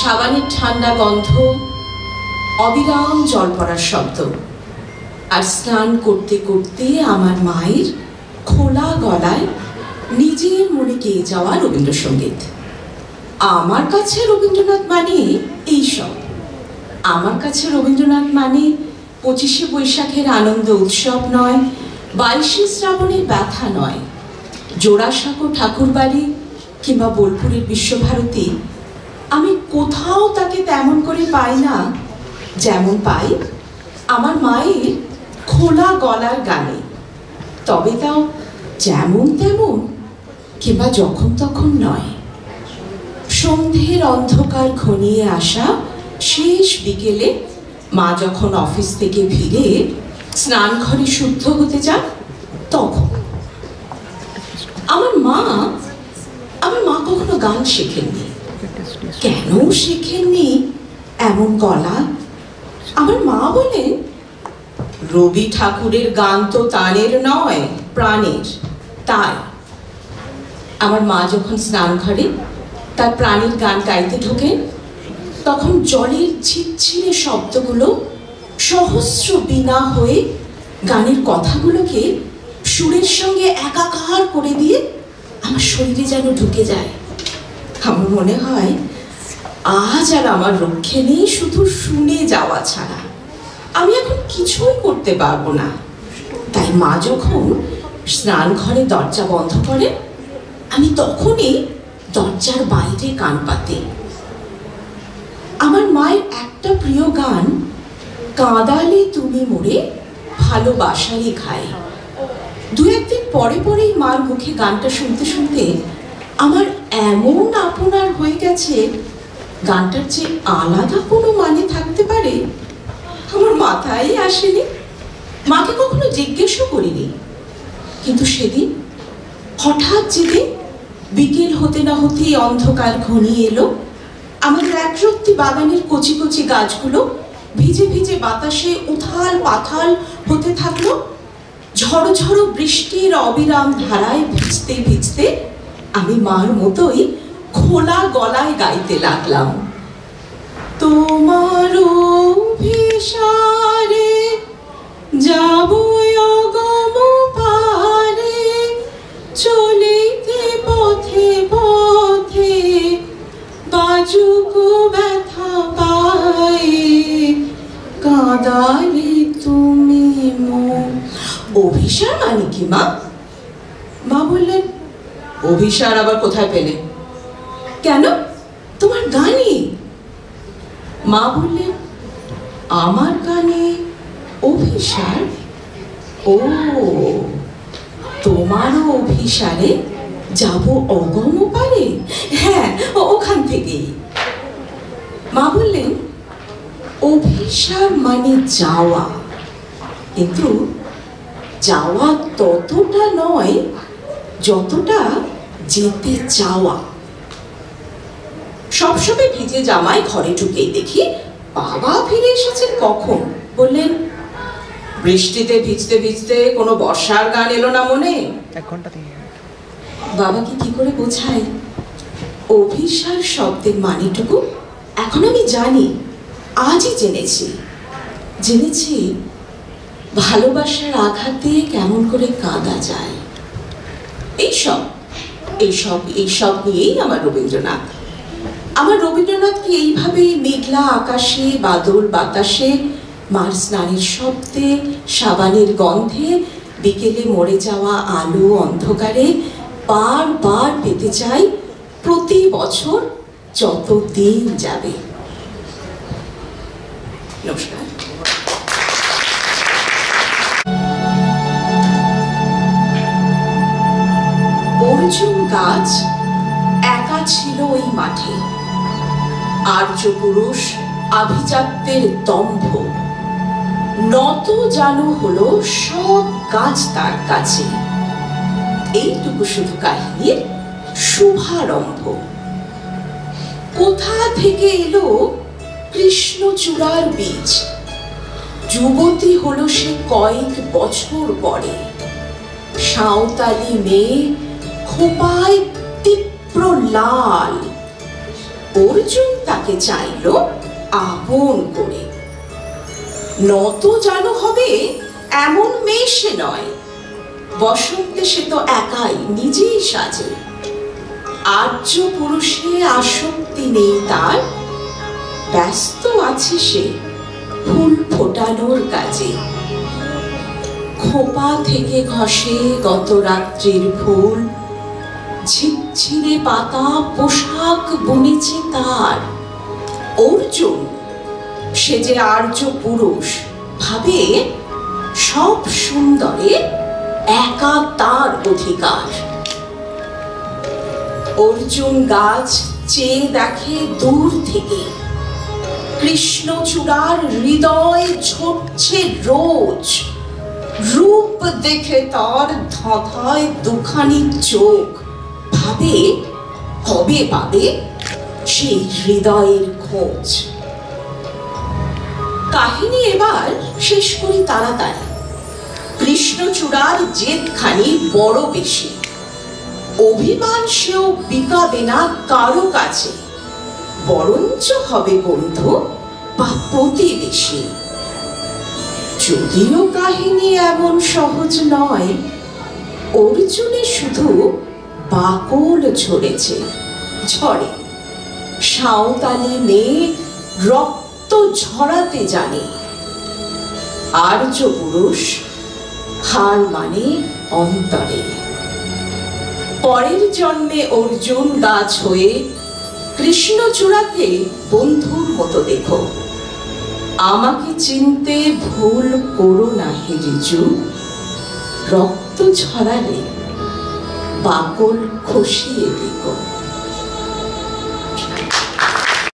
সাবানের ঠান্ডা গন্ধ, অবিরাম জল পড়ার শব্দ, আর স্নান করতে করতে আমার মায়ের খোলা গলায় নিজের মনে গেয়ে যাওয়া রবীন্দ্রসঙ্গীত। আমার কাছে রবীন্দ্রনাথ মানে এইসব। আমার কাছে রবীন্দ্রনাথ মানে 25শে বৈশাখের আনন্দ উৎসব নয়, 22শে শ্রাবণের ব্যথা নয়, জোড়াসাঁকো ঠাকুরবাড়ি কিংবা বোলপুরের বিশ্বভারতী। আমি কোথাও তাকে তেমন করে পাই না যেমন পাই আমার মায়ের খোলা গলার গানে। তবে তাও যেমন তেমন কিংবা যখন তখন নয়। সন্ধ্যের অন্ধকার ঘনিয়ে আসা শেষ বিকেলে মা যখন অফিস থেকে ফিরে স্নান ঘরে শুদ্ধ হতে যান, তখন আমার মা কখনো গান শেখেননি। কেন শেখেননি এমন গলা? আমার মা বলেন, রবি ঠাকুরের গান তো তানের নয়, প্রাণের। তাই আমার মা যখন স্নান ঘরে তার প্রাণের গান গাইতে ঢোকেন, তখন জলের ঝিরঝিরে শব্দগুলো সহস্র বীণা হয়ে গানের কথাগুলোকে সুরের সঙ্গে একাকার করে দিয়ে আমার শরীরে যেন ঢুকে যায়। আমার মনে হয় আজ আর আমার রক্ষে নেই শুধু শুনে যাওয়া ছাড়া। আমি এখন কিছুই করতে পারবো না। তাই মা যখন স্নান ঘরে দরজা বন্ধ করেন, আমি তখনই দরজার বাইরে কান পাতি। আমার মায়ের একটা প্রিয় গান, কাঁদালে তুমি মোরে ভালোবাসারই খাই। দু একদিন পরে পরেই মার মুখে গানটা শুনতে শুনতে আমার এমন আপনার হয়ে গেছে, গানটার যে আলাদা কোনো মানে থাকতে পারে আমার মাথায় আসেনি। মাকে কখনো জিজ্ঞেসও করিনি। কিন্তু সেদিন হঠাৎ যেদিন বিকেল হতে না হতেই অন্ধকার ঘনিয়ে এলো, আমাদের একরত্তি বাগানের কচি কচি গাছগুলো ভিজে ভিজে বাতাসে উথাল পাথাল হতে থাকলো। ঝড়ো ঝড়ো বৃষ্টির অবিরাম ধারায় ভিজতে ভিজতে আমি মার মতোই খোলা গলায় গাইতে লাগলাম, তোমার অভিসারে যাব অগম পারে, চলিতে পথে পথে বাজুক ব্যথা পায়ে, কাঁদালে তুমি মন। অভিসার মানে কি মা? মা বললেন, অভিসার আবার কোথায় পেলে? কেন, তোমার গানে। মা বললেন, আমার গানে অভিসার? ও, তোমারও অভিসারে যাব অগম পারে? হ্যাঁ, ওখান থেকেই। মা বললেন, অভিসার মানে যাওয়া, কিন্তু যাওয়া ততটা নয় যতটা যেতে চাওয়া। সবসময় ভিজে জামায় ঘরে ঢুকেই দেখি বাবা ফিরে এসেছেন কখন। বললেন, বৃষ্টিতে ভিজতে ভিজতে কোনো বর্ষার গান এলো না মনে? বাবাকে কি করে বোঝাই অভিসার শব্দের মানেটুকু? এখন আমি জানি, আজই জেনেছি ভালোবাসার আঘাতে কেমন করে কাঁদা যায়। এইসব নিয়েই আমার রবীন্দ্রনাথ। আমার রবীন্দ্রনাথকে এইভাবেই মেঘলা আকাশে, বাদল বাতাসে, মার স্নানের শব্দে, সাবানের গন্ধে, বিকেলে মরে যাওয়া আলো অন্ধকারে বারবার পেতে চাই প্রতি বছর যত দিন যাবে। নমস্কার। অর্জুন গাছ একা ছিল ওই মাঠে, আর্য পুরুষ আভিজাত্যের দম্ভ, নত জানু হলো সব গাছ তার কাছে। এইটুকু শুধু কাহিনীর শুভারম্ভ। কোথা থেকে এলো কৃষ্ণচূড়ার বীজ? যুবতী হলো সে কয়েক বছর পরে। সাঁওতালি মেয়ে, খোপায় তীব্র লাল। অর্জুন তাকে চাইল আপন করে। নত জানো হবে এমন মেয়ে সে নয়, বসন্তে সে তো একাই নিজেই সাজে। আর্য পুরুষে আসক্তি নেই তার, ব্যস্ত আছে সে ফুল ফোটানোর কাজে। খোপা থেকে ঘষে গত রাত্রির ফুল, ঝিরঝিরে পাতা পোশাক বুনেছে তার। অর্জুন সে যে আর্য পুরুষ ভাবে সব সুন্দরে একা তার অধিকার। অর্জুন গাছ চেয়ে দেখে দূর থেকে, কৃষ্ণচূড়ার হৃদয় ঝরছে রোজ। রূপ দেখে তার ধাঁধায় দুখানি চোখ, ভাবে কবে পাবে সেই হৃদয়ের খোঁজ। কাহিনী এবার শেষ করি তাড়াতাড়ি। কৃষ্ণচূড়ার জেদখানি বড় বেশি, অভিমান সেও বিকাবে না কারো কাছে, বরঞ্চ হবে বন্ধু বা প্রতিবেশী। যদিও কাহিনী এমন সহজ নয়, অর্জুনে শুধু বাকল ঝরেছে ঝড়ে। সাঁওতালি মেয়ে রক্ত ঝরাতে জানে, আর্য পুরুষ হার মানে অন্তরে। পরের জন্মে অর্জুন গাছ হয়ে কৃষ্ণচূড়াকে বন্ধুর মতো দেখো। আমাকে চিনতে ভুল করো না হে রিজু, রক্ত ঝরালে বাকল খসিয়ে দেখো।